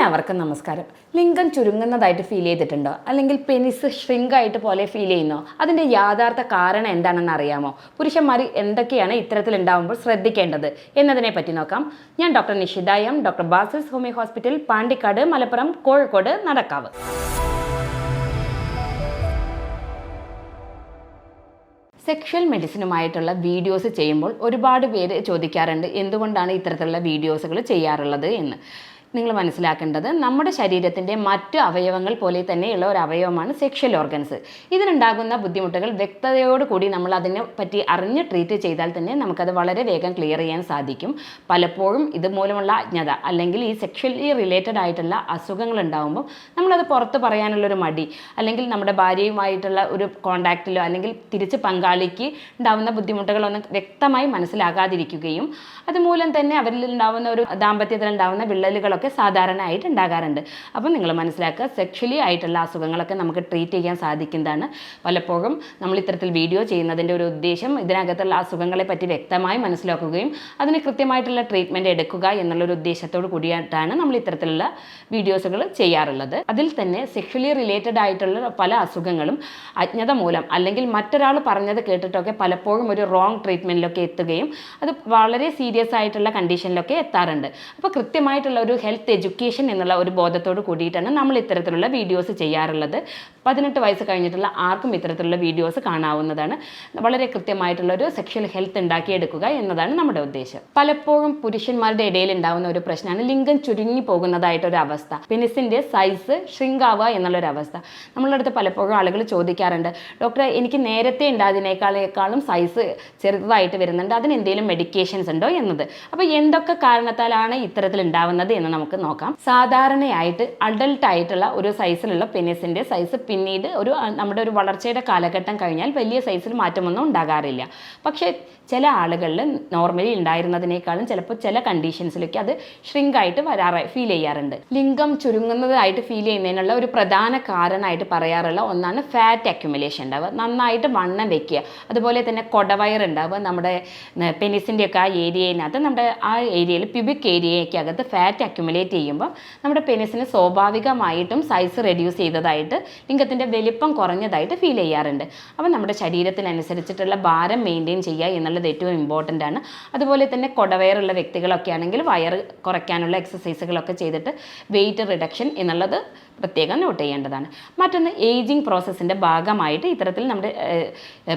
എല്ലാവർക്കും നമസ്കാരം. ലിംഗം ചുരുങ്ങുന്നതായിട്ട് ഫീൽ ചെയ്തിട്ടുണ്ടോ? അല്ലെങ്കിൽ പെനിസ് ഷ്രിങ്ക് ആയിട്ട് പോലെ ഫീൽ ചെയ്യുന്നോ? അതിൻ്റെ യാഥാർത്ഥ കാരണം എന്താണെന്ന് അറിയാമോ? പുരുഷന്മാർ എന്തൊക്കെയാണ് ഇത്തരത്തിലുണ്ടാകുമ്പോൾ ശ്രദ്ധിക്കേണ്ടത് എന്നതിനെ പറ്റി നോക്കാം. ഞാൻ doctor Nishitha M, doctor Basil's homeo hospital, Pandikkad, Malappuram, Kozhikode, Nadakkavu. Sexual മെഡിസിനുമായിട്ടുള്ള വീഡിയോസ് ചെയ്യുമ്പോൾ ഒരുപാട് പേര് ചോദിക്കാറുണ്ട് എന്തുകൊണ്ടാണ് ഇത്തരത്തിലുള്ള വീഡിയോസുകൾ ചെയ്യാറുള്ളത് എന്ന്. നിങ്ങൾ മനസ്സിലാക്കേണ്ടത്, നമ്മുടെ ശരീരത്തിൻ്റെ മറ്റ് അവയവങ്ങൾ പോലെ തന്നെയുള്ള ഒരു അവയവമാണ് സെക്ഷൽ ഓർഗൻസ്. ഇതിനുണ്ടാകുന്ന ബുദ്ധിമുട്ടുകൾ വ്യക്തതയോടുകൂടി നമ്മൾ അതിനെ പറ്റി അറിഞ്ഞ് ട്രീറ്റ് ചെയ്താൽ തന്നെ നമുക്കത് വളരെ വേഗം ക്ലിയർ ചെയ്യാൻ സാധിക്കും. പലപ്പോഴും ഇതുമൂലമുള്ള അജ്ഞത അല്ലെങ്കിൽ ഈ സെക്ഷലി റിലേറ്റഡ് ആയിട്ടുള്ള അസുഖങ്ങൾ ഉണ്ടാകുമ്പോൾ നമ്മളത് പുറത്ത് പറയാനുള്ളൊരു മടി, അല്ലെങ്കിൽ നമ്മുടെ ഭാര്യയുമായിട്ടുള്ള ഒരു കോണ്ടാക്റ്റിലോ അല്ലെങ്കിൽ തിരിച്ച് പങ്കാളിക്ക് ഉണ്ടാകുന്ന ബുദ്ധിമുട്ടുകളൊന്നും വ്യക്തമായി മനസ്സിലാകാതിരിക്കുകയും അതുമൂലം തന്നെ അവരിൽ ഉണ്ടാകുന്ന ഒരു ദാമ്പത്യത്തിലുണ്ടാകുന്ന വിള്ളലുകളൊക്കെ സാധാരണയായിട്ട് ഉണ്ടാകാറുണ്ട്. അപ്പം നിങ്ങൾ മനസ്സിലാക്കുക, സെക്ഷലി ആയിട്ടുള്ള അസുഖങ്ങളൊക്കെ നമുക്ക് ട്രീറ്റ് ചെയ്യാൻ സാധിക്കുന്നതാണ്. പലപ്പോഴും നമ്മൾ ഇത്തരത്തിൽ വീഡിയോ ചെയ്യുന്നതിൻ്റെ ഒരു ഉദ്ദേശം ഇതിനകത്തുള്ള അസുഖങ്ങളെ പറ്റി വ്യക്തമായി മനസ്സിലാക്കുകയും അതിന് കൃത്യമായിട്ടുള്ള ട്രീറ്റ്മെൻറ്റ് എടുക്കുക എന്നുള്ളൊരു ഉദ്ദേശത്തോട് കൂടിയിട്ടാണ് നമ്മൾ ഇത്തരത്തിലുള്ള വീഡിയോസുകൾ ചെയ്യാറുള്ളത്. അതിൽ തന്നെ സെക്ഷലി റിലേറ്റഡ് ആയിട്ടുള്ള പല അസുഖങ്ങളും അജ്ഞത മൂലം അല്ലെങ്കിൽ മറ്റൊരാൾ പറഞ്ഞത് കേട്ടിട്ടൊക്കെ പലപ്പോഴും ഒരു റോങ് ട്രീറ്റ്മെൻറ്റിലൊക്കെ എത്തുകയും അത് വളരെ സീരിയസ് ആയിട്ടുള്ള കണ്ടീഷനിലൊക്കെ എത്താറുണ്ട്. അപ്പോൾ കൃത്യമായിട്ടുള്ള ഒരു ഹെൽത്ത് എഡ്യൂക്കേഷൻ എന്നുള്ള ഒരു ബോധത്തോട് കൂടിയിട്ടാണ് നമ്മൾ ഇത്തരത്തിലുള്ള വീഡിയോസ് ചെയ്യാറുള്ളത്. 18 വയസ്സ് കഴിഞ്ഞിട്ടുള്ള ആർക്കും ഇത്തരത്തിലുള്ള വീഡിയോസ് കാണാവുന്നതാണ്. വളരെ കൃത്യമായിട്ടുള്ള ഒരു സെക്ഷൽ ഹെൽത്ത് ഉണ്ടാക്കിയെടുക്കുക എന്നതാണ് നമ്മുടെ ഉദ്ദേശം. പലപ്പോഴും പുരുഷന്മാരുടെ ഇടയിൽ ഉണ്ടാകുന്ന ഒരു പ്രശ്നമാണ് ലിംഗം ചുരുങ്ങി പോകുന്നതായിട്ടൊരു അവസ്ഥ, പെനിസിൻ്റെ സൈസ് ഷ്രിങ്ക് ആവുക എന്നുള്ളൊരു അവസ്ഥ. നമ്മളുടെ അടുത്ത് പലപ്പോഴും ആളുകൾ ചോദിക്കാറുണ്ട്, ഡോക്ടറെ എനിക്ക് നേരത്തെ ഉണ്ടായതിനേക്കാളും സൈസ് ചെറുതായിട്ട് വരുന്നുണ്ട്, അതിന് എന്തെങ്കിലും മെഡിക്കേഷൻസ് ഉണ്ടോ എന്നത്. അപ്പോൾ എന്തൊക്കെ കാരണത്താലാണ് ഇത്തരത്തിൽ ഉണ്ടാവുന്നത് എന്ന് നമുക്ക് നോക്കാം. സാധാരണയായിട്ട് അഡൽട്ട് ആയിട്ടുള്ള ഒരു സൈസിലുള്ള പെനിസിൻ്റെ സൈസ് പിന്നീട് നമ്മുടെ ഒരു വളർച്ചയുടെ കാലഘട്ടം കഴിഞ്ഞാൽ വലിയ സൈസിൽ മാറ്റമൊന്നും ഉണ്ടാകാറില്ല. പക്ഷേ ചില ആളുകളിൽ നോർമലി ഉണ്ടായിരുന്നതിനേക്കാളും ചിലപ്പോൾ ചില കണ്ടീഷൻസിലേക്ക് അത് ഷ്രിങ്ക് ആയിട്ട് ഫീൽ ചെയ്യാറുണ്ട്. ലിംഗം ചുരുങ്ങുന്നതായിട്ട് ഫീൽ ചെയ്യുന്നതിനുള്ള ഒരു പ്രധാന കാരണമായിട്ട് പറയാറുള്ള ഒന്നാണ് ഫാറ്റ് അക്യുമുലേഷൻ ഉണ്ടാവുക, നന്നായിട്ട് വണ്ണം വെക്കുക. അതുപോലെ തന്നെ കൊടവയർ ഉണ്ടാവുക. നമ്മുടെ പെനിസിൻ്റെ ഒക്കെ ആ ഏരിയയിനകത്ത്, നമ്മുടെ ആ ഏരിയയിൽ പ്യൂബിക് ഏരിയയ്ക്കകത്ത് ഫാറ്റ് അക്യുമുലേറ്റ് ചെയ്യുമ്പോൾ നമ്മുടെ പെനിസിന് സ്വാഭാവികമായിട്ടും സൈസ് റെഡ്യൂസ് ചെയ്തതായിട്ട്, ലിംഗത്തിൻ്റെ വലിപ്പം കുറഞ്ഞതായിട്ട് ഫീൽ ചെയ്യാറുണ്ട്. അപ്പോൾ നമ്മുടെ ശരീരത്തിനനുസരിച്ചിട്ടുള്ള ഭാരം മെയിൻറ്റെയിൻ ചെയ്യുക എന്നുള്ളത് ഏറ്റവും ഇമ്പോർട്ടൻ്റ് ആണ്. അതുപോലെ തന്നെ കൊടവയറുള്ള വ്യക്തികളൊക്കെ ആണെങ്കിൽ വയർ കുറയ്ക്കാനുള്ള എക്സസൈസുകളൊക്കെ ചെയ്തിട്ട് വെയിറ്റ് റിഡക്ഷൻ എന്നുള്ളത് പ്രത്യേകം നോട്ട് ചെയ്യേണ്ടതാണ്. മറ്റൊന്ന്, ഏജിങ് പ്രോസസ്സിൻ്റെ ഭാഗമായിട്ട് ഇത്തരത്തിൽ നമ്മുടെ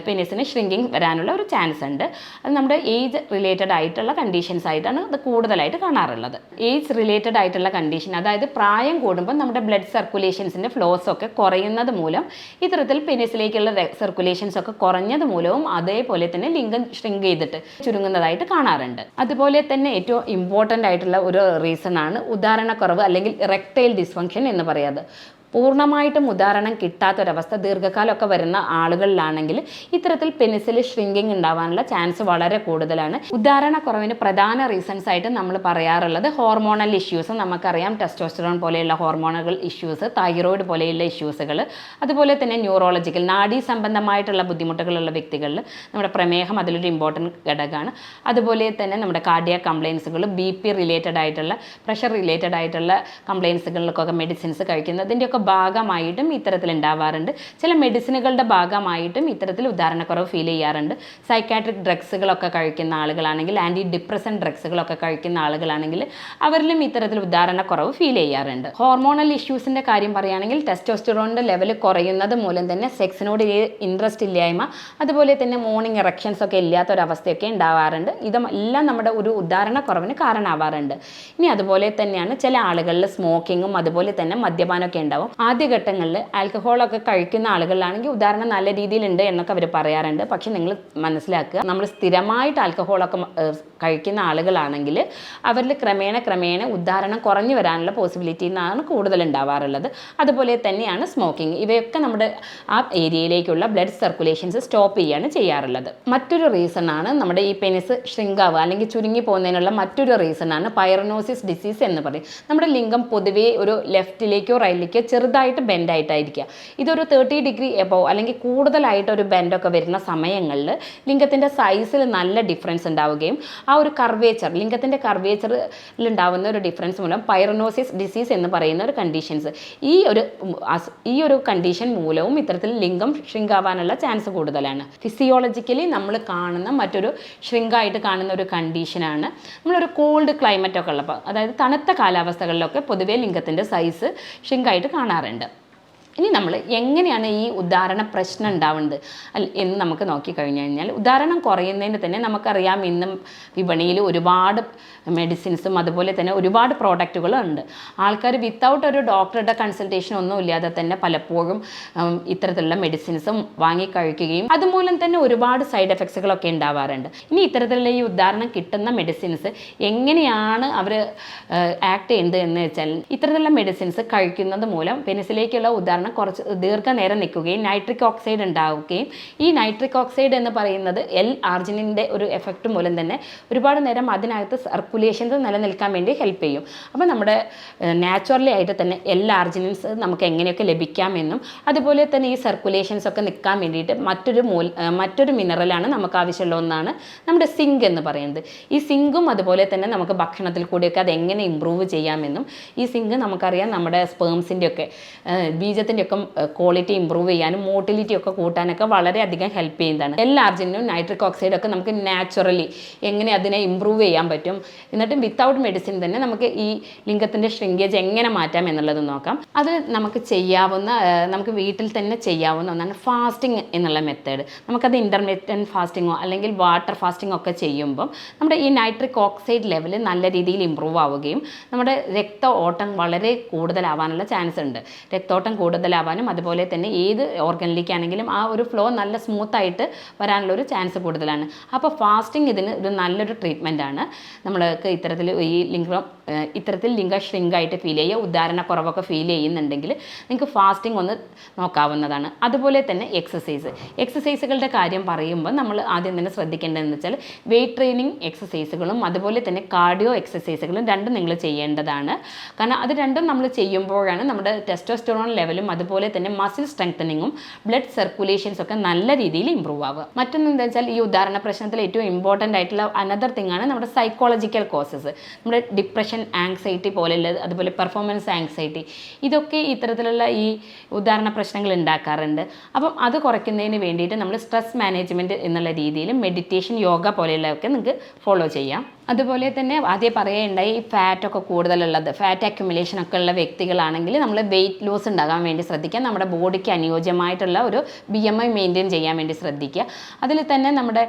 പെനിസിന് ഷ്രിങ്കിങ് വരാനുള്ള ഒരു ചാൻസ് ഉണ്ട്. അത് നമ്മുടെ ഏജ് റിലേറ്റഡ് ആയിട്ടുള്ള കണ്ടീഷൻസ് ആയിട്ടാണ് അത് കൂടുതലായിട്ട് കാണാറുള്ളത്. ഏജ് റിലേറ്റഡ് ആയിട്ടുള്ള കണ്ടീഷൻ, അതായത് പ്രായം കൂടുമ്പോൾ നമ്മുടെ ബ്ലഡ് സർക്കുലേഷൻസിൻ്റെ ഫ്ലോസ് ഒക്കെ കുറയുന്നത് മൂലം ഇത്തരത്തിൽ പെനിസിലേക്കുള്ള സർക്കുലേഷൻസ് ഒക്കെ കുറഞ്ഞത് മൂലവും അതേപോലെ തന്നെ ലിംഗം ഷ്രിങ്ക് ചെയ്തിട്ട് ചുരുങ്ങുന്നതായിട്ട് കാണാറുണ്ട്. അതുപോലെ തന്നെ ഏറ്റവും ഇമ്പോർട്ടൻ്റ് ആയിട്ടുള്ള ഒരു റീസൺ ആണ് ഉദാഹരണക്കുറവ് അല്ലെങ്കിൽ ഇറക്ടൈൽ ഡിസ്ഫങ്ഷൻ എന്ന് പറയുന്നത്. പൂർണ്ണമായിട്ടും ഉദാഹരണം കിട്ടാത്തൊരവസ്ഥ ദീർഘകാലമൊക്കെ വരുന്ന ആളുകളിലാണെങ്കിൽ ഇത്തരത്തിൽ പെനിസിൽ ഷ്രിങ്കിങ് ഉണ്ടാവാനുള്ള ചാൻസ് വളരെ കൂടുതലാണ്. ഉദാഹരണക്കുറവിന് പ്രധാന റീസൺസ് ആയിട്ട് നമ്മൾ പറയാറുള്ളത് ഹോർമോണൽ ഇഷ്യൂസ്. നമുക്കറിയാം, ടെസ്റ്റോസ്റ്ററോൺ പോലെയുള്ള ഹോർമോണുകൾ ഇഷ്യൂസ്, തൈറോയിഡ് പോലെയുള്ള ഇഷ്യൂസുകൾ, അതുപോലെ തന്നെ ന്യൂറോളജിക്കൽ നാഡീ സംബന്ധമായിട്ടുള്ള ബുദ്ധിമുട്ടുകളുള്ള വ്യക്തികളിൽ നമ്മുടെ പ്രമേഹം അതിലൊരു ഇമ്പോർട്ടൻറ്റ് ഘടകമാണ്. അതുപോലെ തന്നെ നമ്മുടെ കാർഡിയാക് കംപ്ലയിൻസുകൾ, BP റിലേറ്റഡ് ആയിട്ടുള്ള, പ്രഷർ റിലേറ്റഡ് ആയിട്ടുള്ള കംപ്ലയിൻസുകൾക്കൊക്കെ മെഡിസിൻസ് കഴിക്കുന്നതിൻ്റെയൊക്കെ ഭാഗമായിട്ടും ഇത്തരത്തിൽ ഉണ്ടാവാറുണ്ട്. ചില മെഡിസിനുകളുടെ ഭാഗമായിട്ടും ഇത്തരത്തിൽ ഉദാഹരണക്കുറവ് ഫീൽ ചെയ്യാറുണ്ട്. സൈക്കാട്രിക് ഡ്രഗ്സുകളൊക്കെ കഴിക്കുന്ന ആളുകളാണെങ്കിൽ, ആൻറ്റി ഡിപ്രസൻ ഡ്രഗ്സുകളൊക്കെ കഴിക്കുന്ന ആളുകളാണെങ്കിൽ അവരിലും ഇത്തരത്തിൽ ഉദാഹരണക്കുറവ് ഫീൽ ചെയ്യാറുണ്ട്. ഹോർമോണൽ ഇഷ്യൂസിൻ്റെ കാര്യം പറയുകയാണെങ്കിൽ ടെസ്റ്റോസ്റ്ററോണിൻ്റെ ലെവൽ കുറയുന്നത് മൂലം തന്നെ സെക്സിനോട് ഇൻട്രസ്റ്റ് ഇല്ലായ്മ, അതുപോലെ തന്നെ മോർണിംഗ് ഇറക്ഷൻസ് ഒക്കെ ഇല്ലാത്തൊരവസ്ഥയൊക്കെ ഉണ്ടാവാറുണ്ട്. ഇതെല്ലാം നമ്മുടെ ഒരു ഉദാഹരണക്കുറവിന് കാരണമാവാറുണ്ട്. ഇനി അതുപോലെ തന്നെയാണ് ചില ആളുകളിൽ സ്മോക്കിങ്ങും അതുപോലെ തന്നെ മദ്യപാനമൊക്കെ ഉണ്ടാവും. ആദ്യഘട്ടങ്ങളിൽ ആൽക്കഹോളൊക്കെ കഴിക്കുന്ന ആളുകളിലാണെങ്കിൽ ഉദാഹരണം നല്ല രീതിയിലുണ്ട് എന്നൊക്കെ അവർ പറയാറുണ്ട്. പക്ഷെ നിങ്ങൾ മനസ്സിലാക്കുക, നമ്മൾ സ്ഥിരമായിട്ട് ആൽക്കഹോളൊക്കെ കഴിക്കുന്ന ആളുകളാണെങ്കിൽ അവരിൽ ക്രമേണ ഉദാഹരണം കുറഞ്ഞു വരാനുള്ള പോസിബിലിറ്റി എന്നാണ് കൂടുതൽ ഉണ്ടാവാറുള്ളത്. അതുപോലെ തന്നെയാണ് സ്മോക്കിംഗ്. ഇവയൊക്കെ നമ്മുടെ ആ ഏരിയയിലേക്കുള്ള ബ്ലഡ് സർക്കുലേഷൻസ് സ്റ്റോപ്പ് ചെയ്യുകയാണ് ചെയ്യാറുള്ളത്. മറ്റൊരു റീസൺ ആണ് നമ്മുടെ ഈ പെനിസ് ഷ്രിങ്ക് ആവുക അല്ലെങ്കിൽ ചുരുങ്ങി പോകുന്നതിനുള്ള മറ്റൊരു റീസൺ ആണ് പൈറനോസിസ് ഡിസീസ് എന്ന് പറയും. നമ്മുടെ ലിംഗം പൊതുവേ ഒരു ലെഫ്റ്റിലേക്കോ റൈറ്റിലേക്കോ ചെറുതായിട്ട് ബെൻഡായിട്ടായിരിക്കുക. ഇതൊരു 30 ഡിഗ്രി എബോവ് അല്ലെങ്കിൽ കൂടുതലായിട്ട് ഒരു ബെൻഡൊക്കെ വരുന്ന സമയങ്ങളിൽ ലിംഗത്തിൻ്റെ സൈസിൽ നല്ല ഡിഫറൻസ് ഉണ്ടാവുകയും ആ ഒരു കർവേച്ചർ, ലിംഗത്തിൻ്റെ കർവേച്ചറിൽ ഉണ്ടാവുന്ന ഒരു ഡിഫറൻസ് മൂലം പൈറനോസിസ് ഡിസീസ് എന്ന് പറയുന്ന ഒരു കണ്ടീഷൻസ്, ഈ ഒരു കണ്ടീഷൻ മൂലവും ഇത്തരത്തിൽ ലിംഗം ഷ്രിങ്കാവാനുള്ള ചാൻസ് കൂടുതലാണ്. ഫിസിയോളജിക്കലി നമ്മൾ കാണുന്ന മറ്റൊരു ഷ്രിങ്കായിട്ട് കാണുന്ന ഒരു കണ്ടീഷനാണ് നമ്മളൊരു കോൾഡ് ക്ലൈമറ്റ് ഒക്കെ ഉള്ളപ്പോൾ, അതായത് തണുത്ത കാലാവസ്ഥകളിലൊക്കെ പൊതുവേ ലിംഗത്തിൻ്റെ സൈസ് ഷ്രിങ്കായിട്ട് കാണാറുണ്ട്. ഇനി നമ്മൾ എങ്ങനെയാണ് ഈ ഉദാഹരണ പ്രശ്നം ഉണ്ടാവുന്നത് എന്ന് നമുക്ക് നോക്കിക്കഴിഞ്ഞു കഴിഞ്ഞാൽ, ഉദാഹരണം കുറയുന്നതിന് തന്നെ നമുക്കറിയാം ഇന്നും വിപണിയിൽ ഒരുപാട് മെഡിസിൻസും അതുപോലെ തന്നെ ഒരുപാട് പ്രോഡക്റ്റുകളും ആൾക്കാർ വിത്തൗട്ട് ഒരു ഡോക്ടറുടെ കൺസൾട്ടേഷൻ ഒന്നും ഇല്ലാതെ തന്നെ പലപ്പോഴും ഇത്തരത്തിലുള്ള മെഡിസിൻസും വാങ്ങിക്കഴിക്കുകയും അതുമൂലം തന്നെ ഒരുപാട് സൈഡ് എഫക്ട്സുകളൊക്കെ ഉണ്ടാവാറുണ്ട്. ഇനി ഇത്തരത്തിലുള്ള ഈ ഉദാഹരണം കിട്ടുന്ന മെഡിസിൻസ് എങ്ങനെയാണ് അവർ ആക്ട് ചെയ്യുന്നത് എന്ന് വെച്ചാൽ, ഇത്തരത്തിലുള്ള മെഡിസിൻസ് കഴിക്കുന്നത് മൂലം പെനിസിലേക്കുള്ള ഉദാഹരണം കുറച്ച് ദീർഘനേരം നിൽക്കുകയും നൈട്രിക് ഓക്സൈഡ് ഉണ്ടാവുകയും, ഈ നൈട്രിക് ഓക്സൈഡ് എന്ന് പറയുന്നത് L-ആർജിനിൻ്റെ ഒരു എഫക്റ്റ് മൂലം തന്നെ ഒരുപാട് നേരം അതിനകത്ത് സർക്കുലേഷൻസ് നിലനിൽക്കാൻ വേണ്ടി ഹെൽപ്പ് ചെയ്യും. അപ്പോൾ നമ്മുടെ നാച്ചുറലി ആയിട്ട് തന്നെ L-ആർജിനിൻസ് നമുക്ക് എങ്ങനെയൊക്കെ ലഭിക്കാമെന്നും അതുപോലെ തന്നെ ഈ സർക്കുലേഷൻസ് ഒക്കെ നിൽക്കാൻ വേണ്ടിയിട്ട് മറ്റൊരു മിനറലാണ് നമുക്ക് ആവശ്യമുള്ള ഒന്നാണ് നമ്മുടെ സിങ്ക് എന്ന് പറയുന്നത്. ഈ സിങ്കും അതുപോലെ തന്നെ നമുക്ക് ഭക്ഷണത്തിൽ കൂടിയൊക്കെ അത് എങ്ങനെ ഇമ്പ്രൂവ് ചെയ്യാമെന്നും, ഈ സിങ്ക് നമുക്കറിയാം നമ്മുടെ സ്പേംസിൻ്റെ ഒക്കെ ബീജത്തിൻ്റെ ഒക്കെ ക്വാളിറ്റി ഇമ്പ്രൂവ് ചെയ്യാനും മോട്ടിലിറ്റി ഒക്കെ കൂട്ടാനൊക്കെ വളരെയധികം ഹെൽപ്പ് ചെയ്യുന്നതാണ്. L-ആർജിനും നൈട്രിക് ഓക്സൈഡും ഒക്കെ നമുക്ക് നാച്ചുറലി എങ്ങനെ അതിനെ ഇമ്പ്രൂവ് ചെയ്യാൻ പറ്റും, എന്നിട്ടും വിത്തൗട്ട് മെഡിസിൻ തന്നെ നമുക്ക് ഈ ലിംഗത്തിൻ്റെ ഷ്രിങ്കേജ് എങ്ങനെ മാറ്റാം എന്നുള്ളത് നോക്കാം. അത് നമുക്ക് വീട്ടിൽ തന്നെ ചെയ്യാവുന്ന ഒന്നാണ് ഫാസ്റ്റിംഗ് എന്നുള്ള മെത്തേഡ്. നമുക്കത് ഇൻ്റർമീഡിയറ്റ് ഫാസ്റ്റിങ്ങോ അല്ലെങ്കിൽ വാട്ടർ ഫാസ്റ്റിങ്ങോ ഒക്കെ ചെയ്യുമ്പം നമ്മുടെ ഈ നൈട്രിക് ഓക്സൈഡ് ലെവൽ നല്ല രീതിയിൽ ഇമ്പ്രൂവ് ആവുകയും നമ്മുടെ രക്ത ഓട്ടം വളരെ കൂടുതലാവാനുള്ള ചാൻസ് ഉണ്ട്. രക്തോട്ടം കൂടുതലാവാനും അതുപോലെ തന്നെ ഏത് ഓർഗനിലേക്കാണെങ്കിലും ആ ഒരു ഫ്ലോ നല്ല സ്മൂത്തായിട്ട് വരാനുള്ളൊരു ചാൻസ് കൂടുതലാണ്. അപ്പോൾ ഫാസ്റ്റിംഗ് ഇതിന് ഒരു നല്ലൊരു ട്രീറ്റ്മെൻറ്റാണ്. നമ്മൾക്ക് ഇത്തരത്തിൽ ലിംഗ ഷ്രിങ്കായിട്ട് ഫീൽ ചെയ്യുക, ഉദാഹരണക്കുറവൊക്കെ ഫീൽ ചെയ്യുന്നുണ്ടെങ്കിൽ നിങ്ങൾക്ക് ഫാസ്റ്റിംഗ് ഒന്ന് നോക്കാവുന്നതാണ്. അതുപോലെ തന്നെ എക്സസൈസുകളുടെ കാര്യം പറയുമ്പോൾ നമ്മൾ ആദ്യം തന്നെ ശ്രദ്ധിക്കേണ്ടതെന്ന് വെച്ചാൽ വെയിറ്റ് ട്രെയിനിങ് എക്സസൈസുകളും അതുപോലെ തന്നെ കാർഡിയോ എക്സസൈസുകളും രണ്ടും നിങ്ങൾ ചെയ്യേണ്ടതാണ്. കാരണം അത് രണ്ടും നമ്മൾ ചെയ്യുമ്പോഴാണ് നമ്മുടെ ടെസ്റ്റോസ്റ്റെറോൺ ലെവലും അതുപോലെ തന്നെ മസിൽ സ്ട്രെങ്തനിങ്ങും ബ്ലഡ് സർക്കുലേഷൻസ് ഒക്കെ നല്ല രീതിയിൽ ഇമ്പ്രൂവ് ആവുക. മറ്റൊന്ന് എന്താ വെച്ചാൽ, ഈ ഉദാഹരണ പ്രശ്നത്തിൽ ഏറ്റവും ഇമ്പോർട്ടൻ്റ് ആയിട്ടുള്ള അനദർ തിങ് ആണ് നമ്മുടെ സൈക്കോളജിക്കൽ കോസസ്. നമ്മുടെ ഡിപ്രഷൻ, ആങ്സൈറ്റി പോലെയുള്ളത്, അതുപോലെ പെർഫോമൻസ് ആങ്സൈറ്റി, ഇതൊക്കെ ഇത്തരത്തിലുള്ള ഈ ഉദാഹരണ പ്രശ്നങ്ങൾ ഉണ്ടാക്കാറുണ്ട്. അപ്പം അത് കുറയ്ക്കുന്നതിന് വേണ്ടിയിട്ട് നമ്മൾ സ്ട്രെസ് മാനേജ്മെൻറ്റ് എന്നുള്ള രീതിയിൽ മെഡിറ്റേഷൻ, യോഗ പോലെയുള്ളതൊക്കെ നിങ്ങൾക്ക് ഫോളോ ചെയ്യാം. അതുപോലെ തന്നെ ആദ്യം പറയുകയുണ്ടായി, ഈ ഫാറ്റൊക്കെ കൂടുതലുള്ളത്, ഫാറ്റ് അക്യുമുലേഷൻ ഒക്കെ ഉള്ള വ്യക്തികളാണെങ്കിൽ നമ്മൾ വെയിറ്റ് ലോസ് ഉണ്ടാകാൻ വേണ്ടി ശ്രദ്ധിക്കുക. നമ്മുടെ ബോഡിക്ക് അനുയോജ്യമായിട്ടുള്ള ഒരു BMI മെയിൻറ്റെയിൻ ചെയ്യാൻ വേണ്ടി ശ്രദ്ധിക്കുക. അതിൽ തന്നെ നമ്മുടെ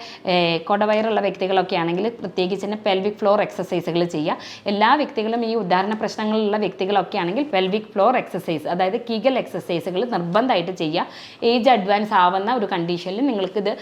കൊടവയറുള്ള വ്യക്തികളൊക്കെ ആണെങ്കിൽ പ്രത്യേകിച്ച് തന്നെ പെൽവിക് ഫ്ലോർ എക്സസൈസുകൾ ചെയ്യുക. എല്ലാ വ്യക്തികളും ഈ ഉദാഹരണ പ്രശ്നങ്ങളുള്ള വ്യക്തികളൊക്കെ ആണെങ്കിൽ പെൽവിക് ഫ്ലോർ എക്സസൈസ്, അതായത് കിഗൽ എക്സസൈസുകൾ നിർബന്ധമായിട്ട് ചെയ്യുക. ഏജ് അഡ്വാൻസ് ആവുന്ന ഒരു കണ്ടീഷനിൽ നിങ്ങൾക്കിത്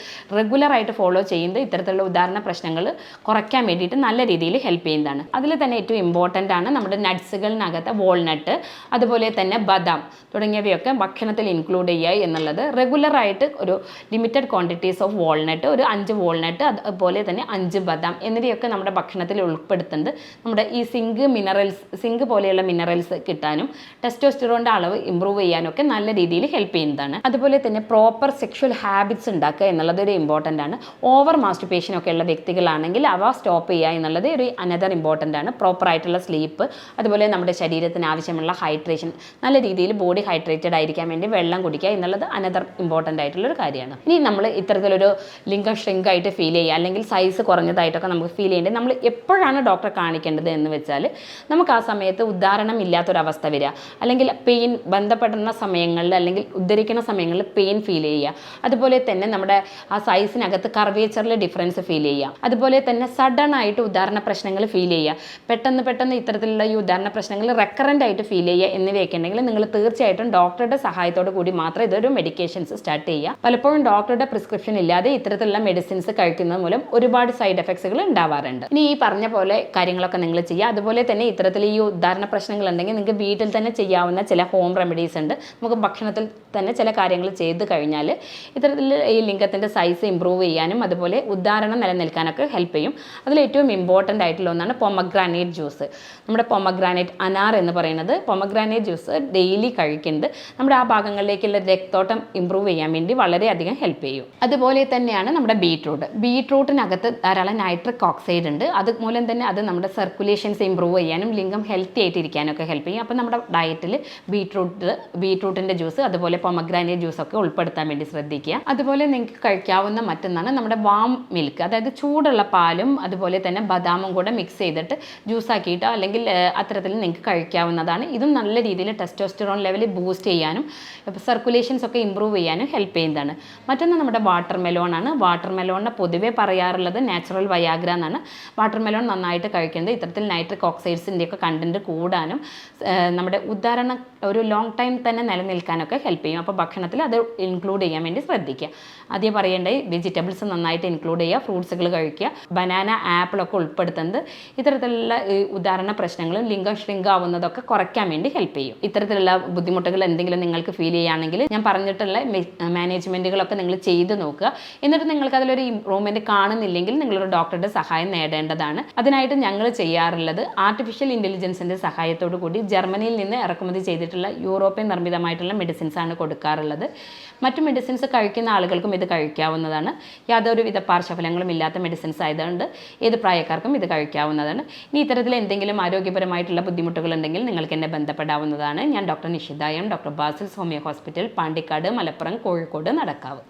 റെഗുലറായിട്ട് ഫോളോ ചെയ്യുന്നത് ഇത്തരത്തിലുള്ള ഉദാഹരണ പ്രശ്നങ്ങൾ കുറയ്ക്കാൻ വേണ്ടിയിട്ട് നല്ല രീതിയിൽ ഹെൽപ്പ് ചെയ്യുന്നതാണ്. അതിൽ തന്നെ ഏറ്റവും ഇമ്പോർട്ടൻ്റ് ആണ് നമ്മുടെ നട്ട്സുകളിനകത്ത് വാൾനട്ട്, അതുപോലെ തന്നെ ബദാം തുടങ്ങിയവയൊക്കെ ഭക്ഷണത്തിൽ ഇൻക്ലൂഡ് ചെയ്യുക എന്നുള്ളത്. റെഗുലറായിട്ട് ഒരു ലിമിറ്റഡ് ക്വാണ്ടിറ്റീസ് ഓഫ് വാൾനട്ട്, ഒരു 5 വാൾനട്ട്, അതുപോലെ തന്നെ 5 ബദാം എന്നിവയൊക്കെ നമ്മുടെ ഭക്ഷണത്തിൽ ഉൾപ്പെടുത്തുന്നത് നമ്മുടെ ഈ സിങ്ക് പോലെയുള്ള മിനറൽസ് കിട്ടാനും ടെസ്റ്റോസ്റ്റെറോണിൻ്റെ അളവ് ഇമ്പ്രൂവ് ചെയ്യാനൊക്കെ നല്ല രീതിയിൽ ഹെൽപ്പ് ചെയ്യുന്നതാണ്. അതുപോലെ തന്നെ പ്രോപ്പർ സെക്ഷൽ ഹാബിറ്റ്സ് ഉണ്ടാക്കുക എന്നുള്ളത് ഒരു ഇമ്പോർട്ടൻ്റ് ആണ്. ഓവർ മാസ്റ്റുർബേഷൻ ഒക്കെ ഉള്ള വ്യക്തികളാണെങ്കിൽ അവ സ്റ്റോപ്പ് ചെയ്യുക എന്നുള്ളത് ഒരു അനദർ ഇമ്പോർട്ടൻ്റ് ആണ്. പ്രോപ്പറായിട്ടുള്ള സ്ലീപ്പ്, അതുപോലെ നമ്മുടെ ശരീരത്തിന് ആവശ്യമുള്ള ഹൈഡ്രേഷൻ, നല്ല രീതിയിൽ ബോഡി ഹൈഡ്രേറ്റഡ് ആയിരിക്കാൻ വേണ്ടി വെള്ളം കുടിക്കുക എന്നുള്ളത് അനദർ ഇമ്പോർട്ടൻ്റ് ആയിട്ടുള്ളൊരു കാര്യമാണ്. ഇനി നമ്മൾ ഇത്തരത്തിലൊരു ലിംഗം ഷ്രിങ്കായിട്ട് ഫീൽ ചെയ്യുക അല്ലെങ്കിൽ സൈസ് കുറഞ്ഞതായിട്ടൊക്കെ നമുക്ക് ഫീൽ ചെയ്യേണ്ടത് നമ്മൾ എപ്പോഴാണ് ഡോക്ടറെ കാണിക്കേണ്ടത് എന്ന് വെച്ചാൽ, നമുക്ക് ആ സമയത്ത് ഉദാഹരണം ഇല്ലാത്തൊരവസ്ഥ വരിക, അല്ലെങ്കിൽ പെയിൻ ബന്ധപ്പെടുന്ന സമയങ്ങളിൽ അല്ലെങ്കിൽ ഉദ്ധരിക്കുന്ന സമയങ്ങളിൽ പെയിൻ ഫീൽ ചെയ്യുക, അതുപോലെ തന്നെ നമ്മുടെ ആ സൈസിനകത്ത് കർവേച്ചറിൽ ഡിഫറൻസ് ഫീൽ ചെയ്യുക, അതുപോലെ തന്നെ സഡൻ ആയിട്ട് ഉദാഹരണ പ്രശ്നങ്ങൾ ഫീൽ ചെയ്യുക, പെട്ടെന്ന് ഇത്തരത്തിലുള്ള ഈ ഉദാഹരണ പ്രശ്നങ്ങൾ റെക്കറൻ്റ് ആയിട്ട് ഫീൽ ചെയ്യുക എന്നിവയൊക്കെ ഉണ്ടെങ്കിൽ നിങ്ങൾ തീർച്ചയായിട്ടും ഡോക്ടറുടെ സഹായത്തോടു കൂടി മാത്രം ഇതൊരു മെഡിക്കേഷൻസ് സ്റ്റാർട്ട് ചെയ്യുക. പലപ്പോഴും ഡോക്ടറുടെ പ്രിസ്ക്രിപ്ഷൻ ഇല്ലാതെ ഇത്തരത്തിലുള്ള മെഡിസിൻസ് കഴിക്കുന്നത് മൂലം ഒരുപാട് സൈഡ് എഫക്ട്സുകൾ ഉണ്ടാവാറുണ്ട്. ഇനി ഈ പറഞ്ഞ പോലെ കാര്യങ്ങളൊക്കെ നിങ്ങൾ ചെയ്യുക. അതുപോലെ തന്നെ ഇത്തരത്തിൽ ഈ ഉദാഹരണ പ്രശ്നങ്ങൾ ഉണ്ടെങ്കിൽ നിങ്ങൾക്ക് വീട്ടിൽ തന്നെ ചെയ്യാവുന്ന ചില ഹോം റെമഡീസ് ഉണ്ട്. നമുക്ക് ഭക്ഷണത്തിൽ തന്നെ ചില കാര്യങ്ങൾ ചെയ്ത് കഴിഞ്ഞാൽ ഇത്തരത്തിൽ ഈ ലിംഗത്തിൻ്റെ സൈസ് ഇമ്പ്രൂവ് ചെയ്യാനും അതുപോലെ ഉദാഹരണം നിലനിൽക്കാനൊക്കെ ഹെൽപ്പ് ചെയ്യും. അതിൽ ഏറ്റവും ഇമ്പോർട്ടൻ്റ് ആയിട്ടുള്ള ഒന്നാണ് പൊമഗ്രാനേറ്റ് ജ്യൂസ്. നമ്മുടെ പൊമഗ്രാനേറ്റ് അനാർ എന്ന് പറയുന്നത് പൊമഗ്രാനേറ്റ് ജ്യൂസ് ഡെയിലി കഴിക്കുന്നത് നമ്മുടെ ആ ഭാഗങ്ങളിലേക്കുള്ള രക്തോട്ടം ഇമ്പ്രൂവ് ചെയ്യാൻ വേണ്ടി വളരെയധികം ഹെൽപ്പ് ചെയ്യും. അതുപോലെ തന്നെയാണ് നമ്മുടെ ബീട്രൂട്ടിനകത്ത് ധാരാളം നൈട്രിക് ഓക്സൈഡ് ഉണ്ട്. അതുമൂലം തന്നെ അത് നമ്മുടെ സർക്കുലേഷൻസ് ഇമ്പ്രൂവ് ചെയ്യാനും ലിംഗം ഹെൽത്തി ആയിട്ടിരിക്കാനൊക്കെ ഹെൽപ്പ് ചെയ്യും. അപ്പോൾ നമ്മുടെ ഡയറ്റിൽ ബീട്രൂട്ടിൻ്റെ ജ്യൂസ് അതുപോലെ പൊമഗ്രാനേറ്റ് ജ്യൂസൊക്കെ ഉൾപ്പെടുത്താൻ വേണ്ടി ശ്രദ്ധിക്കുക. അതുപോലെ നിങ്ങൾക്ക് കഴിക്കാവുന്ന മറ്റൊന്നാണ് നമ്മുടെ വാം മിൽക്ക്, അതായത് ചൂടുള്ള പാലും അതുപോലെ തന്നെ ബദാമും കൂടെ മിക്സ് ചെയ്തിട്ട് ജ്യൂസാക്കിയിട്ടോ അല്ലെങ്കിൽ അത്തരത്തിൽ നിങ്ങൾക്ക് കഴിക്കാവുന്നതാണ്. ഇതും നല്ല രീതിയിൽ ടെസ്റ്റോസ്റ്ററോൺ ലെവൽ ബൂസ്റ്റ് ചെയ്യാനും സർക്കുലേഷൻസ് ഒക്കെ ഇമ്പ്രൂവ് ചെയ്യാനും ഹെൽപ്പ് ചെയ്യുന്നതാണ്. മറ്റൊന്ന് നമ്മുടെ വാട്ടർ മെലോണാണ്. വാട്ടർ മെലോണിനെ പൊതുവെ പറയാറുള്ളത് നാച്ചുറൽ വയാഗ്ര എന്നാണ്. വാട്ടർ മെലോൺ നന്നായിട്ട് കഴിക്കുന്നത് ഇത്തരത്തിൽ നൈട്രിക് ഓക്സൈഡ്സിൻ്റെയൊക്കെ കണ്ടൻറ്റ് കൂടാനും നമ്മുടെ ഉദാഹരണം ഒരു ലോങ് ടൈം തന്നെ നിലനിൽക്കാനൊക്കെ ഹെൽപ്പ് ചെയ്യും. അപ്പോൾ ഭക്ഷണത്തിൽ അത് ഇൻക്ലൂഡ് ചെയ്യാൻ വേണ്ടി ശ്രദ്ധിക്കുക. ആദ്യം പറയേണ്ടത് വെജിറ്റബിൾസ് നന്നായിട്ട് ഇൻക്ലൂഡ് ചെയ്യുക, ഫ്രൂട്ട്സുകൾ കഴിക്കുക, ബനാന ആപ്പിളൊക്കെ ഉൾപ്പെടുത്തുന്നത് ഇത്തരത്തിലുള്ള ഉദാഹരണ പ്രശ്നങ്ങളും ലിംഗം ഷ്രിങ്ക് ആവുന്നതൊക്കെ കുറയ്ക്കാൻ വേണ്ടി ഹെൽപ്പ് ചെയ്യും. ഇത്തരത്തിലുള്ള ബുദ്ധിമുട്ടുകൾ എന്തെങ്കിലും നിങ്ങൾക്ക് ഫീൽ ചെയ്യുകയാണെങ്കിൽ ഞാൻ പറഞ്ഞിട്ടുള്ള മാനേജ്മെൻറ്റുകളൊക്കെ നിങ്ങൾ ചെയ്ത് നോക്കുക. എന്നിട്ട് നിങ്ങൾക്ക് അതിലൊരു ഇംപ്രൂവ്മെൻറ്റ് കാണുന്നില്ലെങ്കിൽ നിങ്ങളൊരു ഡോക്ടറുടെ സഹായം നേടേണ്ടതാണ്. അതിനായിട്ട് ഞങ്ങൾ ചെയ്യാറുള്ളത് ആർട്ടിഫിഷ്യൽ ഇൻ്റലിജൻസിൻ്റെ സഹായത്തോടു കൂടി ജർമ്മനിയിൽ നിന്ന് ഇറക്കുമതി ചെയ്തിട്ടുള്ള യൂറോപ്യൻ നിർമ്മിതമായിട്ടുള്ള മെഡിസിൻസ് ആണ് കൊടുക്കാറുള്ളത്. മറ്റു മെഡിസിൻസ് കഴിക്കുന്ന ആളുകൾക്കും ഇത് കഴിക്കാവുന്നതാണ്. യാതൊരുവിധ പാർശ്വഫലങ്ങളും ഇല്ലാത്ത മെഡിസിൻസ് ആയതുകൊണ്ട് ഏത് പ്രായക്കാർക്കും ഇത് കഴിക്കാവുന്നതാണ്. ഇനി ഇത്തരത്തിൽ എന്തെങ്കിലും ആരോഗ്യപരമായിട്ടുള്ള ബുദ്ധിമുട്ടുകൾ ഉണ്ടെങ്കിൽ നിങ്ങൾക്ക് എന്നെ ബന്ധപ്പെടാവുന്നതാണ്. ഞാൻ doctor Nishitha M, doctor Basil's homeo hospital, Pandikkad, Malappuram, Kozhikode, Nadakkavu.